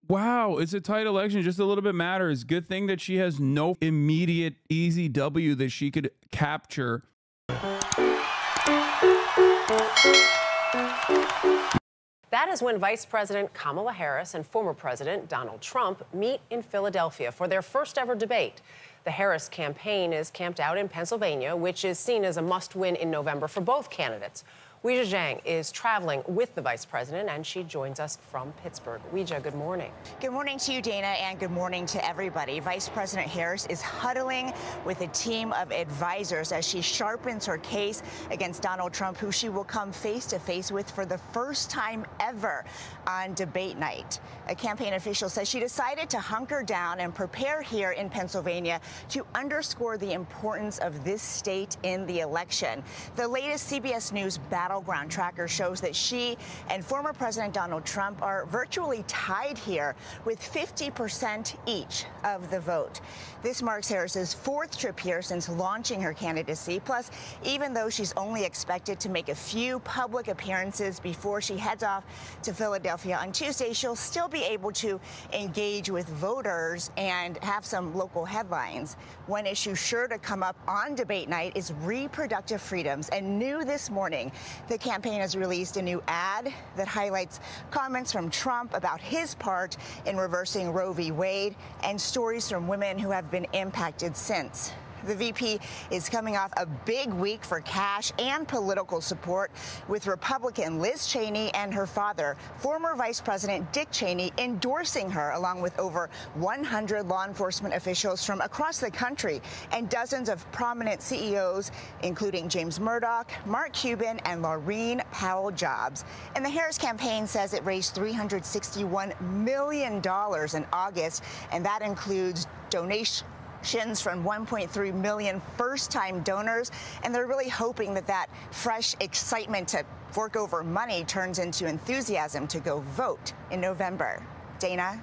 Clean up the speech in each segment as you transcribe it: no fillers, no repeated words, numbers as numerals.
Wow, it's a tight election. Just a little bit matters. Good thing that she has no immediate easy W that she could capture. That is when Vice President Kamala Harris and former President Donald Trump meet in Philadelphia for their first ever debate. The Harris campaign is camped out in Pennsylvania, which is seen as a must-win in November for both candidates. Weijia Jiang is traveling with the vice president, and she joins us from Pittsburgh. Weijia, good morning. Good morning to you, Dana, and good morning to everybody. Vice President Harris is huddling with a team of advisors as she sharpens her case against Donald Trump, who she will come face-to-face with for the first time ever on debate night. A campaign official says she decided to hunker down and prepare here in Pennsylvania to underscore the importance of this state in the election. The latest CBS News Battleground Tracker shows that she and former President Donald Trump are virtually tied here with 50% each of the vote. This marks Harris's fourth trip here since launching her candidacy. Plus, even though she's only expected to make a few public appearances before she heads off to Philadelphia on Tuesday, she'll still be able to engage with voters and have some local headlines. One issue sure to come up on debate night is reproductive freedoms. And new this morning, the campaign has released a new ad that highlights comments from Trump about his part in reversing Roe v. Wade and stories from women who have been impacted since. The VP is coming off a big week for cash and political support, with Republican Liz Cheney and her father, former Vice President Dick Cheney, endorsing her, along with over 100 law enforcement officials from across the country and dozens of prominent CEOs, including James Murdoch, Mark Cuban, and Laurene Powell Jobs. And the Harris campaign says it raised $361 million in August, and that includes donations from 1.3 million first-time donors, and they're really hoping that that fresh excitement to fork over money turns into enthusiasm to go vote in November. Dana?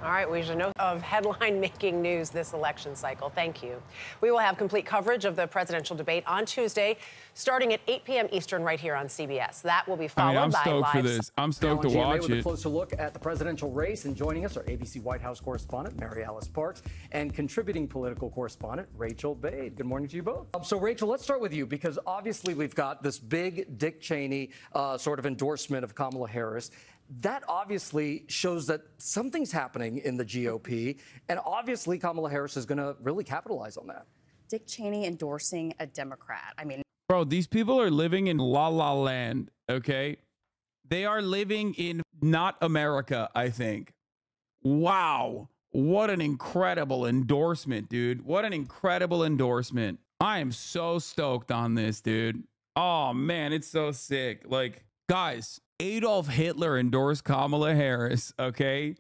All right, we should know of headline-making news this election cycle. Thank you. We will have complete coverage of the presidential debate on Tuesday, starting at 8 p.m. Eastern right here on CBS. That will be followed by I'm stoked live. for this. I'm stoked to watch with it. A closer look at the presidential race, and joining us are ABC White House correspondent Mary Alice Parks and contributing political correspondent Rachel Bade. Good morning to you both. So, Rachel, let's start with you, because obviously we've got this big Dick Cheney sort of endorsement of Kamala Harris. That obviously shows that something's happening in the GOP, and obviously Kamala Harris is going to really capitalize on that. Dick Cheney endorsing a Democrat. I mean, bro, these people are living in La La Land, okay? They are living in not America, I think. Wow. What an incredible endorsement, dude. What an incredible endorsement. I am so stoked on this, dude. Oh, man, it's so sick. Like, guys, Adolf Hitler endorsed Kamala Harris, okay?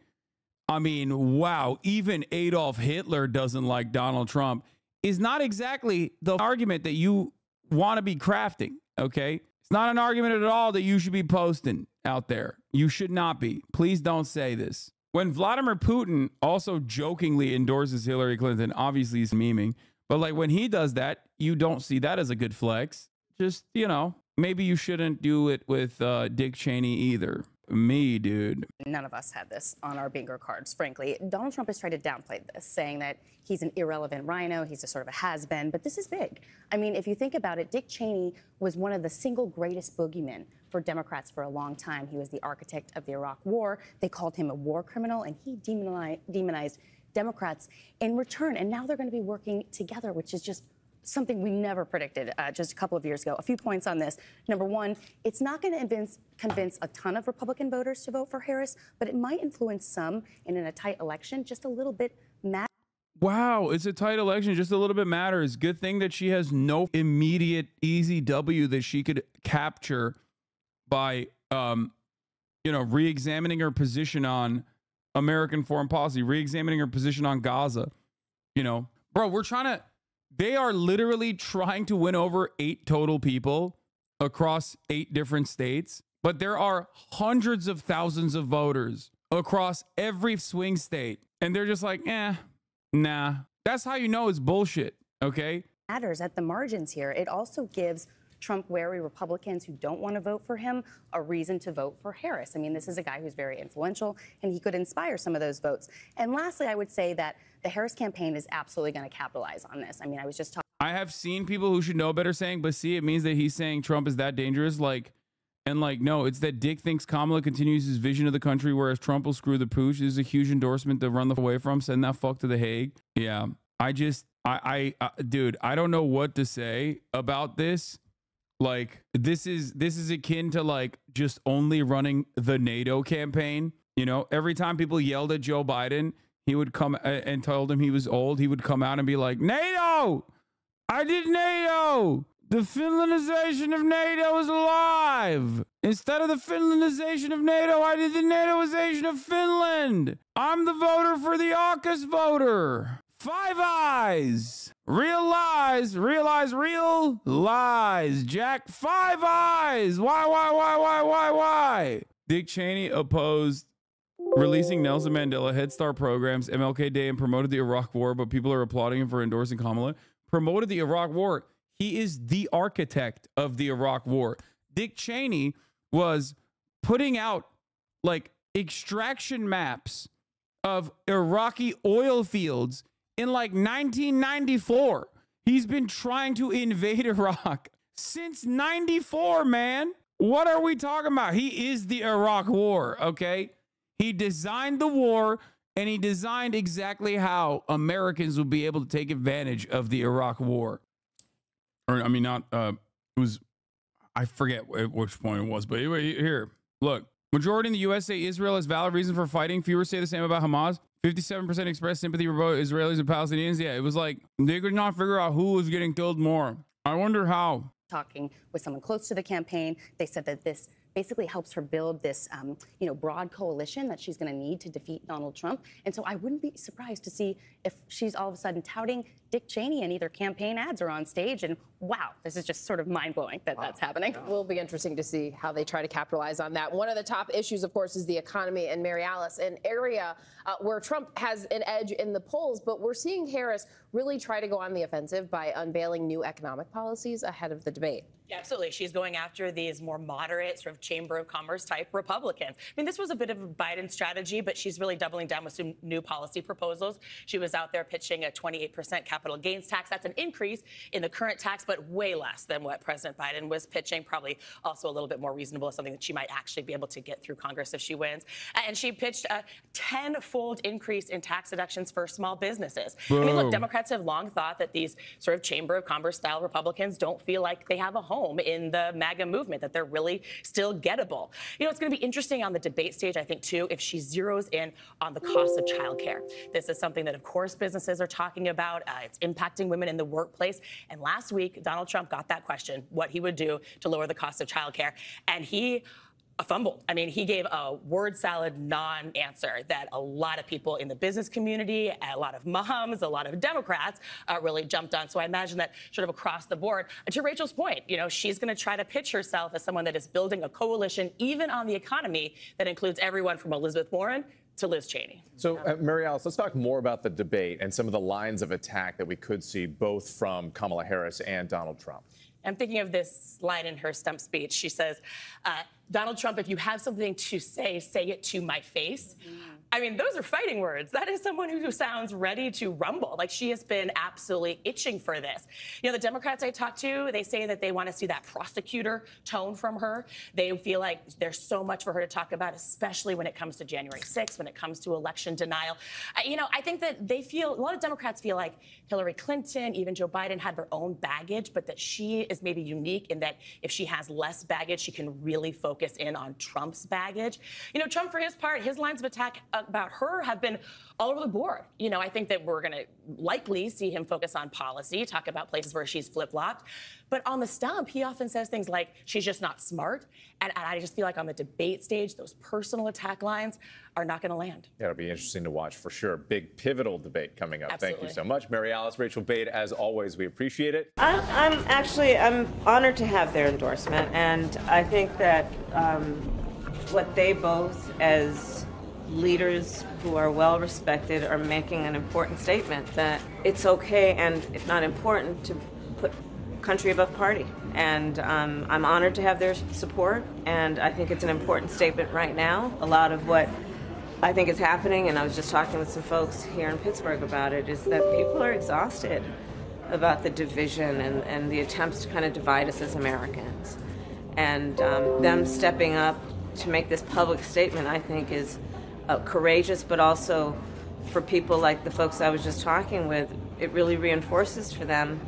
I mean, wow, even Adolf Hitler doesn't like Donald Trump is not exactly the argument that you want to be crafting, okay? It's not an argument at all that you should be posting out there. You should not be. Please don't say this. When Vladimir Putin also jokingly endorses Hillary Clinton, obviously he's memeing, but like when he does that, you don't see that as a good flex. Just, you know, maybe you shouldn't do it with Dick Cheney either. Me, dude. none of us had this on our bingo cards, frankly. Donald Trump has tried to downplay this, saying that he's an irrelevant rhino, he's a sort of a has-been, but this is big. I mean, if you think about it, Dick Cheney was one of the single greatest boogeymen for Democrats for a long time. He was the architect of the Iraq War. They called him a war criminal, and he demonized Democrats in return. And now they're going to be working together, which is just something we never predicted just a couple of years ago. A few points on this. Number one, it's not going to convince a ton of Republican voters to vote for Harris, but it might influence some, and in a tight election, just a little bit matters. Wow, it's a tight election. Just a little bit matters. Good thing that she has no immediate easy W that she could capture by, re-examining her position on American foreign policy, re-examining her position on Gaza. Bro, they are literally trying to win over 8 total people across 8 different states, but there are hundreds of thousands of voters across every swing state. And they're just like, nah. That's how you know it's bullshit, okay? Matters at the margins here. It also gives Trump-wary Republicans who don't want to vote for him a reason to vote for Harris. I mean, this is a guy who's very influential, and he could inspire some of those votes. And lastly, I would say that the Harris campaign is absolutely going to capitalize on this. I mean, I was just talking. I have seen people who should know better saying, but see, it means that he's saying Trump is that dangerous. No, it's that Dick thinks Kamala continues his vision of the country, whereas Trump will screw the pooch. This is a huge endorsement to run the away from. Send that fuck to the Hague. Yeah, dude, I don't know what to say about this. Like, this is akin to like just only running the NATO campaign. You know, every time people yelled at Joe Biden, he would come and told him he was old. He would come out and be like, NATO, I did NATO. The Finlandization of NATO is alive. Instead of the Finlandization of NATO, I did the NATOization of Finland. I'm the voter for the AUKUS voter. Five eyes. Real lies. Realize real lies. Jack, five eyes. Why? Dick Cheney opposed releasing Nelson Mandela Head Start programs, MLK Day, and promoted the Iraq War, but people are applauding him for endorsing Kamala. Promoted the Iraq War. He is the architect of the Iraq War. Dick Cheney was putting out like extraction maps of Iraqi oil fields in like 1994. He's been trying to invade Iraq since 94, man. What are we talking about? He is the Iraq War, okay? He designed the war, and he designed exactly how Americans would be able to take advantage of the Iraq War. Or, I mean, not, it was, I forget which point it was, but anyway, here, look. Majority in the U.S. say Israel has valid reason for fighting. Fewer say the same about Hamas. 57% expressed sympathy for both Israelis and Palestinians. Yeah, it was like they could not figure out who was getting killed more. I wonder how. Talking with someone close to the campaign, they said that this basically helps her build this, broad coalition that she's going to need to defeat Donald Trump. And so I wouldn't be surprised to see if she's all of a sudden touting Dick Cheney and either campaign ads or on stage. And wow, this is just sort of mind-blowing that that's happening. It will be interesting to see how they try to capitalize on that. One of the top issues, of course, is the economy. And Mary Alice, an area where Trump has an edge in the polls, but we're seeing Harris really try to go on the offensive by unveiling new economic policies ahead of the debate. Yeah, absolutely. She's going after these more moderate, sort of Chamber of Commerce type Republicans. I mean, this was a bit of a Biden strategy, but she's really doubling down with some new policy proposals. She was out there pitching a 28% capital gains tax. That's an increase in the current tax, but way less than what President Biden was pitching. Probably also a little bit more reasonable, something that she might actually be able to get through Congress if she wins. And she pitched a 10-fold increase in tax deductions for small businesses. Whoa. I mean, look, Democrats have long thought that these sort of Chamber of Commerce style Republicans don't feel like they have a home in the MAGA movement, that they're really still gettable. You know, it's going to be interesting on the debate stage, I think, too, if she zeroes in on the cost of childcare. This is something that, of course, businesses are talking about. It's impacting women in the workplace. And last week, Donald Trump got that question, what he would do to lower the cost of childcare. And he fumbled. I mean, he gave a word salad non-answer that a lot of people in the business community, a lot of moms, a lot of Democrats really jumped on. So I imagine that sort of across the board. To Rachel's point, you know, she's going to try to pitch herself as someone that is building a coalition, even on the economy, that includes everyone from Elizabeth Warren to Liz Cheney. So, Mary Alice, let's talk more about the debate and some of the lines of attack that we could see both from Kamala Harris and Donald Trump. I'm thinking of this line in her stump speech. She says, Donald Trump, if you have something to say it to my face. Mm-hmm. I mean, those are fighting words. That is someone who sounds ready to rumble. Like, she has been absolutely itching for this. You know, the Democrats I talked to, they say that they want to see that prosecutor tone from her. They feel like there's so much for her to talk about, especially when it comes to January 6th, when it comes to election denial. You know, I think that they feel, a lot of Democrats feel like Hillary Clinton, even Joe Biden had their own baggage, but that she is maybe unique in that if she has less baggage, she can really focus in on Trump's baggage. You know, Trump, for his part, his lines of attack about her have been all over the board. You know, I think that we're going to likely see him focus on policy, talk about places where she's flip-flopped. But on the stump, he often says things like, she's just not smart. And I just feel like on the debate stage, those personal attack lines are not going to land. Yeah, it'll be interesting to watch for sure. Big pivotal debate coming up. Absolutely. Thank you so much. Mary Alice, Rachel Bade, as always, we appreciate it. I'm honored to have their endorsement. And I think that what they both, as leaders who are well respected, are making an important statement that it's okay, and if not important, to put country above party. And I'm honored to have their support, and I think it's an important statement right now. A lot of what I think is happening, and I was just talking with some folks here in Pittsburgh about it, is that people are exhausted about the division and the attempts to kind of divide us as Americans. And them stepping up to make this public statement, I think, is courageous, but also for people like the folks I was just talking with, it really reinforces for them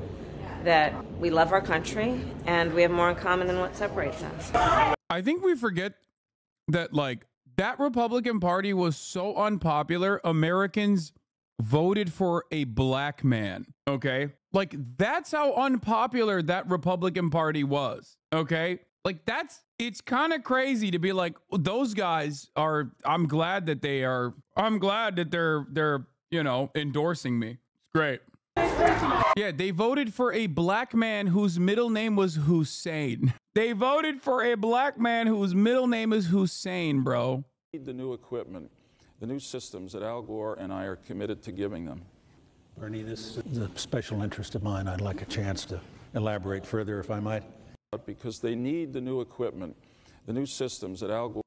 that we love our country and we have more in common than what separates us. I think we forget that, like, that Republican Party was so unpopular, Americans voted for a black man, okay? Like, that's how unpopular that Republican Party was, okay? Like, it's kind of crazy to be like, those guys are, I'm glad that they're, you know, endorsing me. It's great. Yeah, they voted for a black man whose middle name was Hussein. They voted for a black man whose middle name is Hussein, bro. The new equipment, the new systems that Al Gore and I are committed to giving them. Bernie, this is a special interest of mine. I'd like a chance to elaborate further, if I might. Because they need the new equipment, the new systems that Al Gore